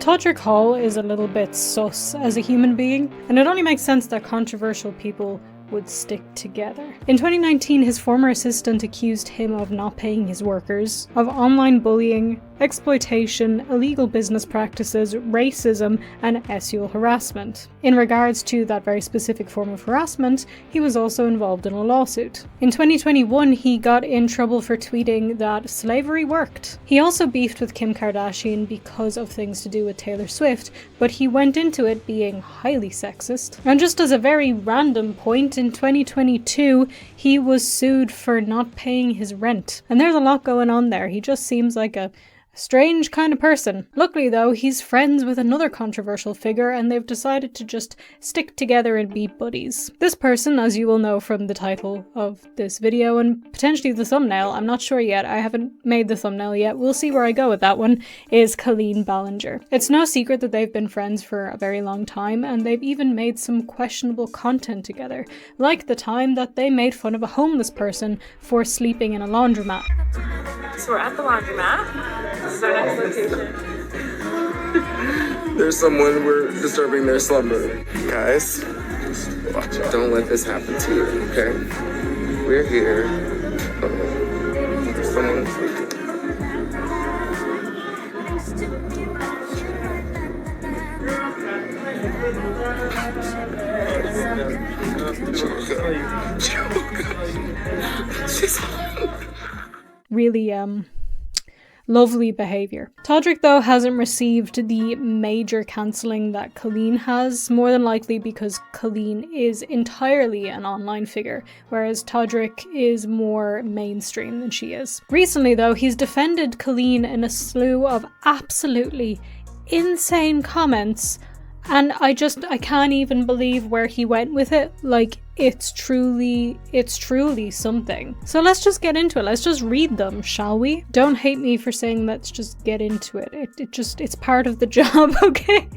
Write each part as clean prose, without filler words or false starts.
Todrick Hall is a little bit sus as a human being, and it only makes sense that controversial people would stick together. In 2019, his former assistant accused him of not paying his workers, of online bullying, exploitation, illegal business practices, racism, and sexual harassment. In regards to that very specific form of harassment, he was also involved in a lawsuit. In 2021, he got in trouble for tweeting that slavery worked. He also beefed with Kim Kardashian because of things to do with Taylor Swift, but he went into it being highly sexist. And just as a very random point, in 2022, he was sued for not paying his rent. And there's a lot going on there. He just seems like a strange kind of person. Luckily though, he's friends with another controversial figure and they've decided to just stick together and be buddies. This person, as you will know from the title of this video and potentially the thumbnail, I'm not sure yet, I haven't made the thumbnail yet, we'll see where I go with that one, is Colleen Ballinger. It's no secret that they've been friends for a very long time and they've even made some questionable content together, like the time that they made fun of a homeless person for sleeping in a laundromat. So we're at the laundromat. This is our next location. There's someone, we're disturbing their slumber. Guys, watch it. Don't let this happen to you, okay? We're here. There's someone sleeping. Really, lovely behaviour. Todrick, though, hasn't received the major cancelling that Colleen has, more than likely because Colleen is entirely an online figure, whereas Todrick is more mainstream than she is. Recently, though, he's defended Colleen in a slew of absolutely insane comments, and I can't even believe where he went with it. Like, it's truly something. So let's just get into it. Let's just read them, shall we? Don't hate me for saying let's just get into it. It's part of the job, okay?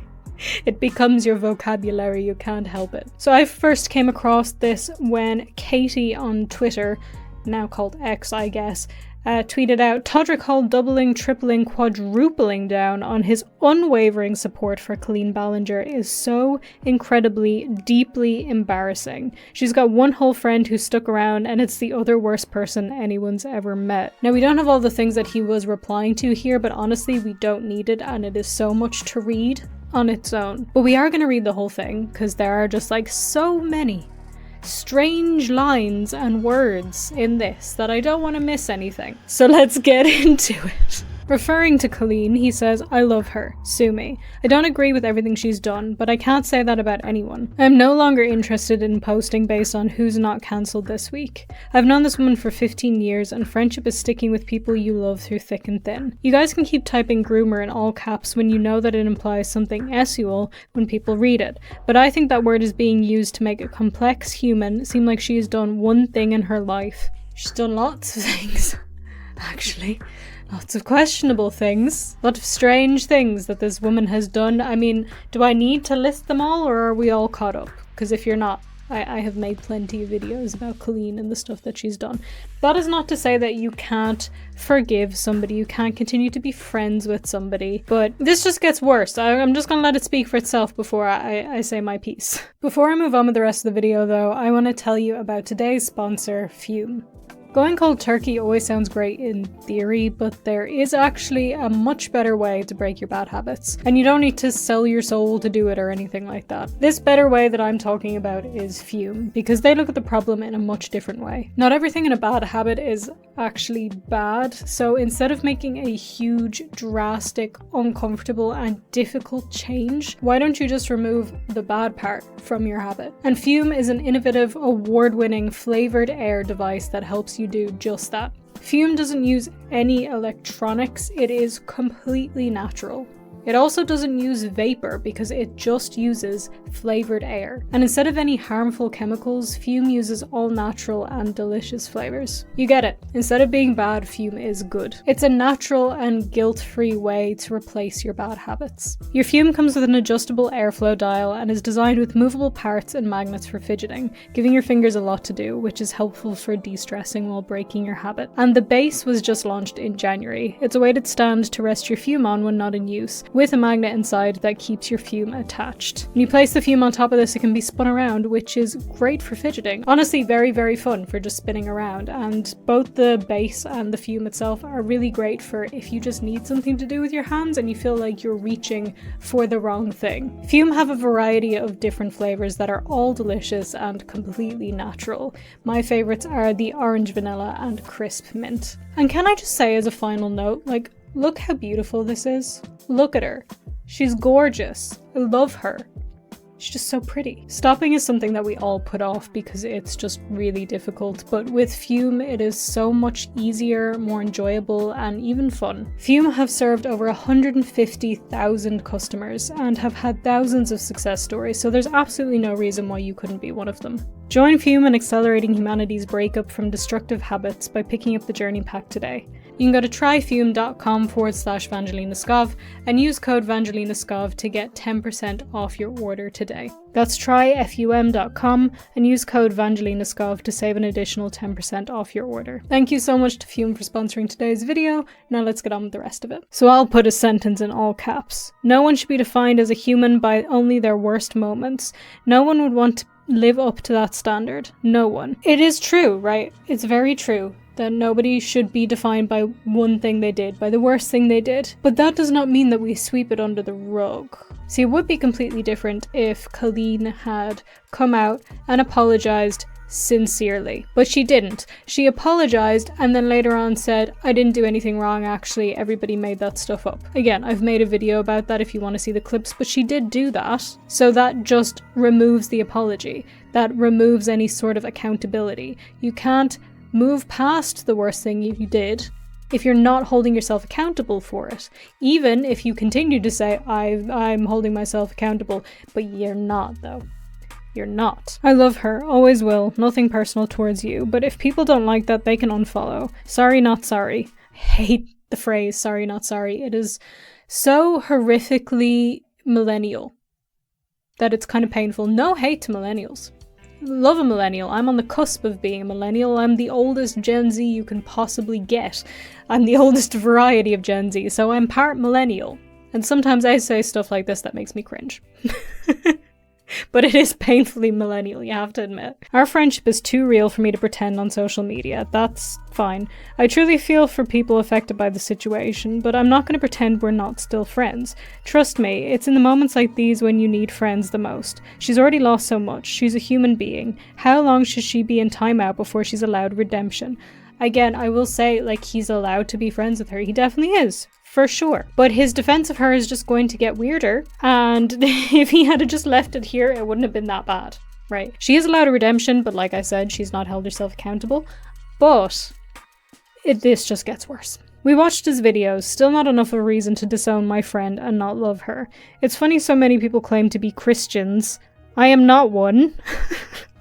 It becomes your vocabulary, you can't help it. So I first came across this when Katie on Twitter, now called X, I guess, tweeted out, Todrick Hall doubling, tripling, quadrupling down on his unwavering support for Colleen Ballinger is so incredibly, deeply embarrassing. She's got one whole friend who stuck around and it's the other worst person anyone's ever met. Now, we don't have all the things that he was replying to here, but honestly, we don't need it and it is so much to read on its own. But we are going to read the whole thing because there are just like so many strange lines and words in this that I don't want to miss anything. So let's get into it. Referring to Colleen, he says, I love her. Sue me. I don't agree with everything she's done, but I can't say that about anyone. I am no longer interested in posting based on who's not cancelled this week. I've known this woman for 15 years and friendship is sticking with people you love through thick and thin. You guys can keep typing groomer in all caps when you know that it implies something sexual when people read it, but I think that word is being used to make a complex human seem like she has done one thing in her life. She's done lots of things, actually. Lots of questionable things, a lot of strange things that this woman has done. I mean, do I need to list them all or are we all caught up? Because if you're not, I have made plenty of videos about Colleen and the stuff that she's done. That is not to say that you can't forgive somebody, you can't continue to be friends with somebody, but this just gets worse. I'm just gonna let it speak for itself before I say my piece. Before I move on with the rest of the video though, I want to tell you about today's sponsor, Fume. Going cold turkey always sounds great in theory, but there is actually a much better way to break your bad habits. And you don't need to sell your soul to do it or anything like that. This better way that I'm talking about is Fume, because they look at the problem in a much different way. Not everything in a bad habit is actually bad, so instead of making a huge, drastic, uncomfortable, and difficult change, why don't you just remove the bad part from your habit? And Fume is an innovative, award-winning flavored air device that helps you do just that. Fume doesn't use any electronics, it is completely natural. It also doesn't use vapor because it just uses flavored air. And instead of any harmful chemicals, Fume uses all natural and delicious flavors. You get it. Instead of being bad, Fume is good. It's a natural and guilt-free way to replace your bad habits. Your Fume comes with an adjustable airflow dial and is designed with movable parts and magnets for fidgeting, giving your fingers a lot to do, which is helpful for de-stressing while breaking your habit. And the base was just launched in January. It's a weighted stand to rest your Fume on when not in use, with a magnet inside that keeps your fume attached. When you place the fume on top of this, it can be spun around, which is great for fidgeting. Honestly, very, very fun for just spinning around, and both the base and the fume itself are really great for if you just need something to do with your hands and you feel like you're reaching for the wrong thing. Fume have a variety of different flavors that are all delicious and completely natural. My favorites are the orange vanilla and crisp mint. And can I just say as a final note, like, look how beautiful this is. Look at her. She's gorgeous. I love her. She's just so pretty. Stopping is something that we all put off because it's just really difficult, but with Fume it is so much easier, more enjoyable, and even fun. Fume have served over 150,000 customers and have had thousands of success stories, so there's absolutely no reason why you couldn't be one of them. Join Fume in accelerating humanity's breakup from destructive habits by picking up the Journey Pack today. You can go to tryfume.com/VangelinaSkov and use code VangelinaSkov to get 10% off your order today. That's tryfum.com and use code VangelinaSkov to save an additional 10% off your order. Thank you so much to Fume for sponsoring today's video. Now let's get on with the rest of it. So I'll put a sentence in all caps. No one should be defined as a human by only their worst moments. No one would want to live up to that standard. No one. It is true, right? It's very true that nobody should be defined by one thing they did, by the worst thing they did. But that does not mean that we sweep it under the rug. See, it would be completely different if Colleen had come out and apologized sincerely. But she didn't. She apologized and then later on said, I didn't do anything wrong, actually, everybody made that stuff up. Again, I've made a video about that if you want to see the clips, but she did do that. So that just removes the apology. That removes any sort of accountability. You can't move past the worst thing you did if you're not holding yourself accountable for it. Even if you continue to say, I'm holding myself accountable, but you're not though. You're not. I love her, always will, nothing personal towards you, but if people don't like that, they can unfollow. Sorry, not sorry. I hate the phrase sorry, not sorry. It is so horrifically millennial that it's kind of painful. No hate to millennials. Love a millennial. I'm on the cusp of being a millennial. I'm the oldest Gen Z you can possibly get. I'm the oldest variety of Gen Z, so I'm part millennial. And sometimes I say stuff like this that makes me cringe. But it is painfully millennial, you have to admit. Our friendship is too real for me to pretend on social media. That's fine. I truly feel for people affected by the situation, but I'm not going to pretend we're not still friends. Trust me, it's in the moments like these when you need friends the most. She's already lost so much. She's a human being. How long should she be in timeout before she's allowed redemption? Again, I will say, like, he's allowed to be friends with her. He definitely is. For sure. But his defense of her is just going to get weirder, and if he had just left it here, it wouldn't have been that bad, right? She is allowed a redemption, but like I said, she's not held herself accountable. But this just gets worse. We watched his videos, still not enough of a reason to disown my friend and not love her. It's funny so many people claim to be Christians. I am not one.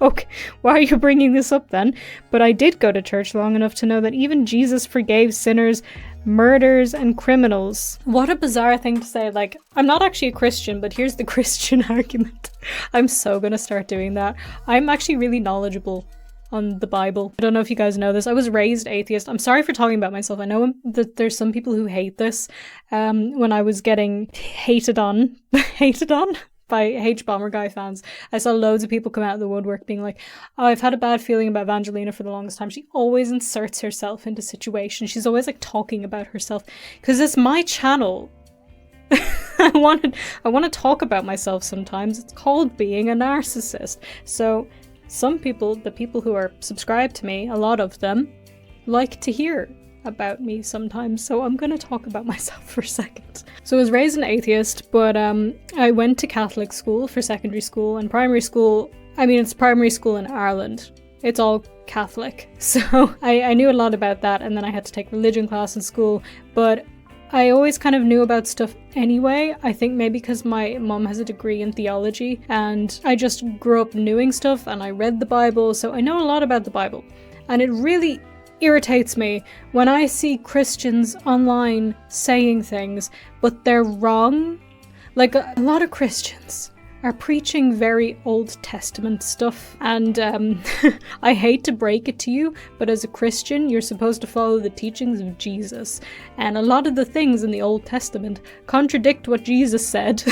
Okay, why are you bringing this up then? But I did go to church long enough to know that even Jesus forgave sinners, murderers, and criminals. What a bizarre thing to say. Like, I'm not actually a Christian, but here's the Christian argument. I'm so gonna start doing that. I'm actually really knowledgeable on the Bible. I don't know if you guys know this. I was raised atheist. I'm sorry for talking about myself. I know that there's some people who hate this. When I was getting hated on by H-Bomber Guy fans, I saw loads of people come out of the woodwork being like, oh, I've had a bad feeling about Vangelina for the longest time. She always inserts herself into situations. She's always like talking about herself. Because it's my channel. I want to talk about myself sometimes. It's called being a narcissist. So some people, the people who are subscribed to me, a lot of them, like to hear about me sometimes, so I'm gonna talk about myself for a second. So I was raised an atheist, but I went to Catholic school for secondary school and primary school. I mean, it's primary school in Ireland. It's all Catholic. So I knew a lot about that, and then I had to take religion class in school, but I always kind of knew about stuff anyway. I think maybe because my mom has a degree in theology, and I just grew up knowing stuff, and I read the Bible, so I know a lot about the Bible. And it really irritates me when I see Christians online saying things, but they're wrong. Like, a lot of Christians are preaching very Old Testament stuff. And I hate to break it to you, but as a Christian, you're supposed to follow the teachings of Jesus. And a lot of the things in the Old Testament contradict what Jesus said.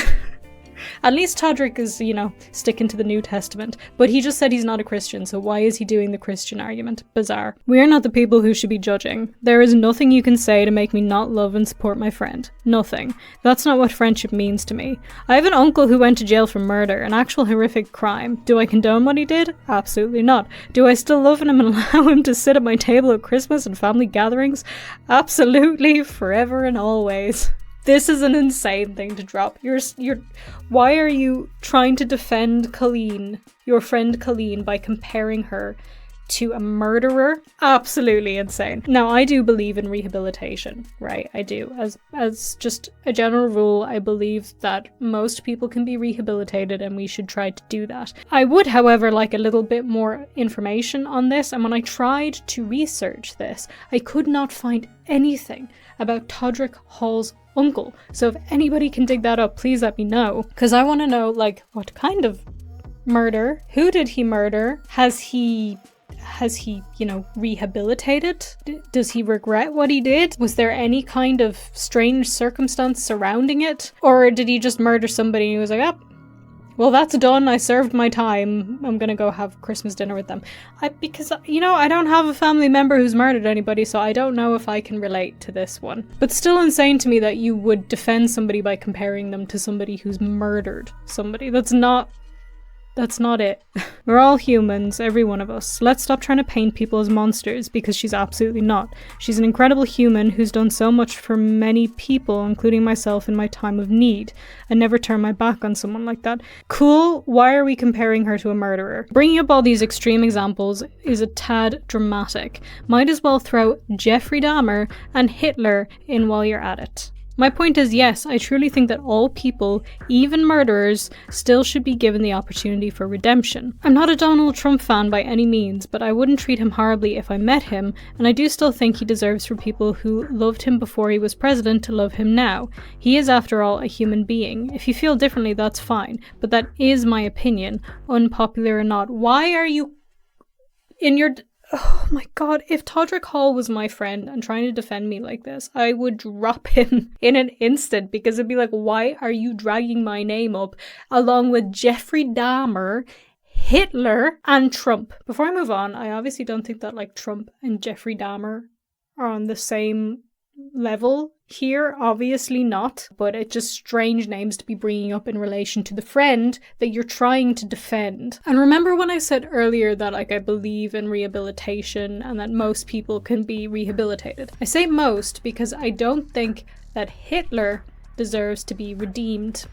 At least Todrick is, sticking to the New Testament. But he just said he's not a Christian, so why is he doing the Christian argument? Bizarre. We're not the people who should be judging. There is nothing you can say to make me not love and support my friend. Nothing. That's not what friendship means to me. I have an uncle who went to jail for murder, an actual horrific crime. Do I condone what he did? Absolutely not. Do I still love him and allow him to sit at my table at Christmas and family gatherings? Absolutely, forever and always. This is an insane thing to drop. Why are you trying to defend Colleen, your friend Colleen, by comparing her to a murderer? Absolutely insane. Now, I do believe in rehabilitation, right? I do. As just a general rule, I believe that most people can be rehabilitated and we should try to do that. I would, however, like a little bit more information on this, and when I tried to research this, I could not find anything about Todrick Hall's uncle. So if anybody can dig that up, please let me know. Because I want to know, what kind of murder? Who did he murder? Has he, rehabilitated? Does he regret what he did? Was there any kind of strange circumstance surrounding it? Or did he just murder somebody and he was like, well, that's done. I served my time. I'm gonna go have Christmas dinner with them. Because I don't have a family member who's murdered anybody, so I don't know if I can relate to this one. But still insane to me that you would defend somebody by comparing them to somebody who's murdered somebody. That's not it. We're all humans, every one of us. Let's stop trying to paint people as monsters, because she's absolutely not. She's an incredible human who's done so much for many people, including myself in my time of need. I never turn my back on someone like that. Cool, why are we comparing her to a murderer? Bringing up all these extreme examples is a tad dramatic. Might as well throw Jeffrey Dahmer and Hitler in while you're at it. My point is, yes, I truly think that all people, even murderers, still should be given the opportunity for redemption. I'm not a Donald Trump fan by any means, but I wouldn't treat him horribly if I met him, and I do still think he deserves for people who loved him before he was president to love him now. He is, after all, a human being. If you feel differently, that's fine, but that is my opinion, unpopular or not. Why are you in your... Oh my god, if Todrick Hall was my friend and trying to defend me like this, I would drop him in an instant, because it'd be like, why are you dragging my name up along with Jeffrey Dahmer, Hitler, and Trump? Before I move on, I obviously don't think that Trump and Jeffrey Dahmer are on the same level here, obviously not, but it's just strange names to be bringing up in relation to the friend that you're trying to defend. And remember when I said earlier that I believe in rehabilitation and that most people can be rehabilitated? I say most because I don't think that Hitler deserves to be redeemed.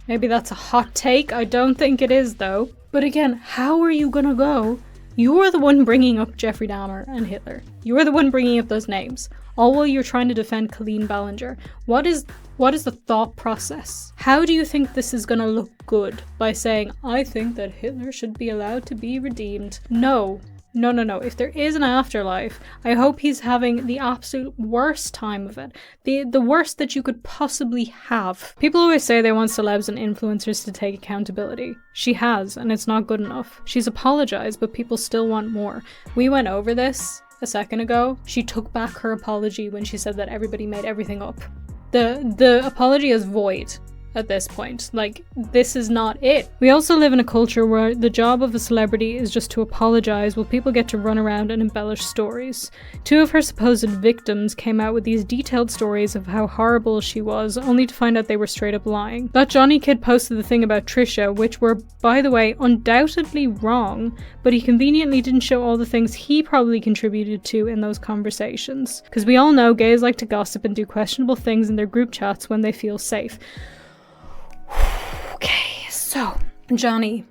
Maybe that's a hot take, I don't think it is though. But again, how are you gonna go? You are the one bringing up Jeffrey Dahmer and Hitler. You are the one bringing up those names. All while you're trying to defend Colleen Ballinger. What is the thought process? How do you think this is gonna look good by saying, I think that Hitler should be allowed to be redeemed? No. If there is an afterlife, I hope he's having the absolute worst time of it. The worst that you could possibly have. People always say they want celebs and influencers to take accountability. She has, and it's not good enough. She's apologized, but people still want more. We went over this a second ago. She took back her apology when she said that everybody made everything up. The apology is void at this point. This is not it. We also live in a culture where the job of a celebrity is just to apologize while people get to run around and embellish stories. 2 of her supposed victims came out with these detailed stories of how horrible she was, only to find out they were straight up lying. That Johnny kid posted the thing about Trisha, which were, by the way, undoubtedly wrong, but he conveniently didn't show all the things he probably contributed to in those conversations. Because we all know gays like to gossip and do questionable things in their group chats when they feel safe. Okay, so Johnny.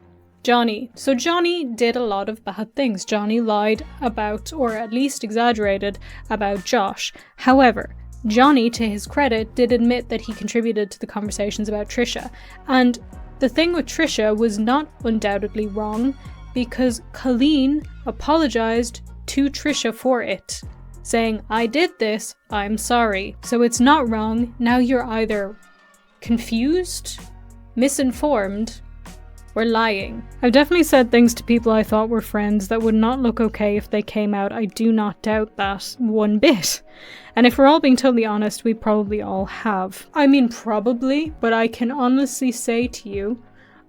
So Johnny did a lot of bad things. Johnny lied about, or at least exaggerated about Josh. However, Johnny, to his credit, did admit that he contributed to the conversations about Trisha. And the thing with Trisha was not undoubtedly wrong, because Colleen apologized to Trisha for it, saying, I did this, I'm sorry. So it's not wrong. Now you're either confused, misinformed, or lying. I've definitely said things to people I thought were friends that would not look okay if they came out. I do not doubt that one bit. And if we're all being totally honest, we probably all have. I mean, probably, but I can honestly say to you,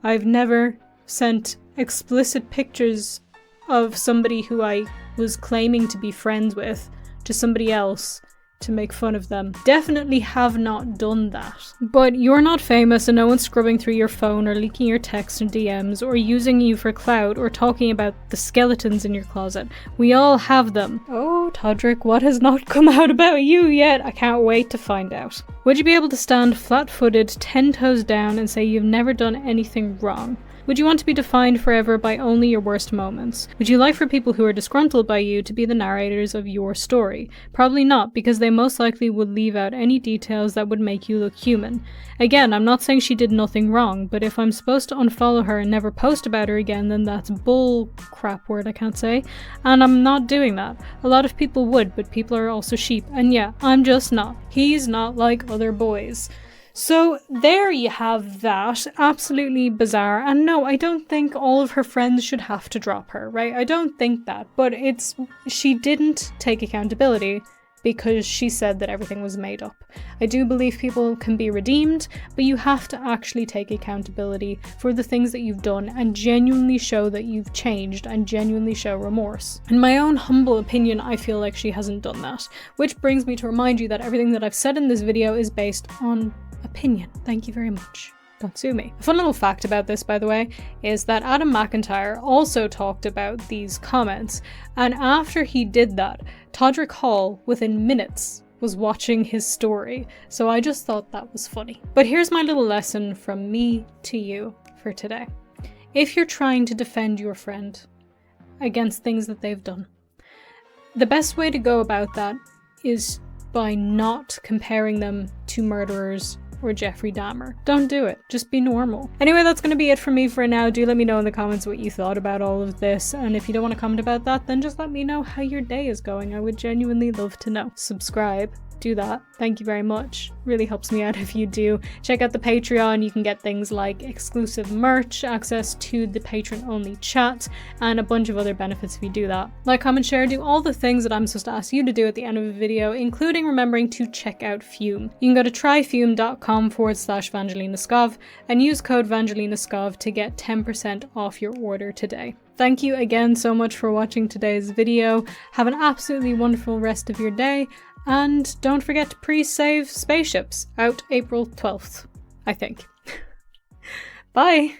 I've never sent explicit pictures of somebody who I was claiming to be friends with to somebody else to make fun of them. Definitely have not done that. But you're not famous and no one's scrubbing through your phone or leaking your texts and DMs or using you for clout or talking about the skeletons in your closet. We all have them. Oh, Todrick, what has not come out about you yet? I can't wait to find out. Would you be able to stand flat-footed, 10 toes down and say you've never done anything wrong? Would you want to be defined forever by only your worst moments? Would you like for people who are disgruntled by you to be the narrators of your story? Probably not, because they most likely would leave out any details that would make you look human. Again, I'm not saying she did nothing wrong, but if I'm supposed to unfollow her and never post about her again, then that's bull crap word I can't say, and I'm not doing that. A lot of people would, but people are also sheep, and yeah, I'm just not. He's not like other boys. So there you have that. Absolutely bizarre. And no, I don't think all of her friends should have to drop her, right? I don't think that. But she didn't take accountability because she said that everything was made up. I do believe people can be redeemed, but you have to actually take accountability for the things that you've done and genuinely show that you've changed and genuinely show remorse. In my own humble opinion, I feel like she hasn't done that. Which brings me to remind you that everything that I've said in this video is based on opinion. Thank you very much. Don't sue me. A fun little fact about this, by the way, is that Adam McIntyre also talked about these comments, and after he did that, Todrick Hall, within minutes, was watching his story, so I just thought that was funny. But here's my little lesson from me to you for today. If you're trying to defend your friend against things that they've done, the best way to go about that is by not comparing them to murderers or Jeffrey Dahmer. Don't do it. Just be normal. Anyway, that's going to be it for me for now. Do let me know in the comments what you thought about all of this, and if you don't want to comment about that, then just let me know how your day is going. I would genuinely love to know. Subscribe. Do that. Thank you very much. Really helps me out if you do. Check out the Patreon. You can get things like exclusive merch, access to the patron-only chat, and a bunch of other benefits if you do that. Like, comment, share, do all the things that I'm supposed to ask you to do at the end of a video, including remembering to check out Fume. You can go to tryfume.com/VangelinaSkov and use code VangelinaSkov to get 10% off your order today. Thank you again so much for watching today's video. Have an absolutely wonderful rest of your day. And don't forget to pre-save Spaceships, out April 12th, I think. Bye!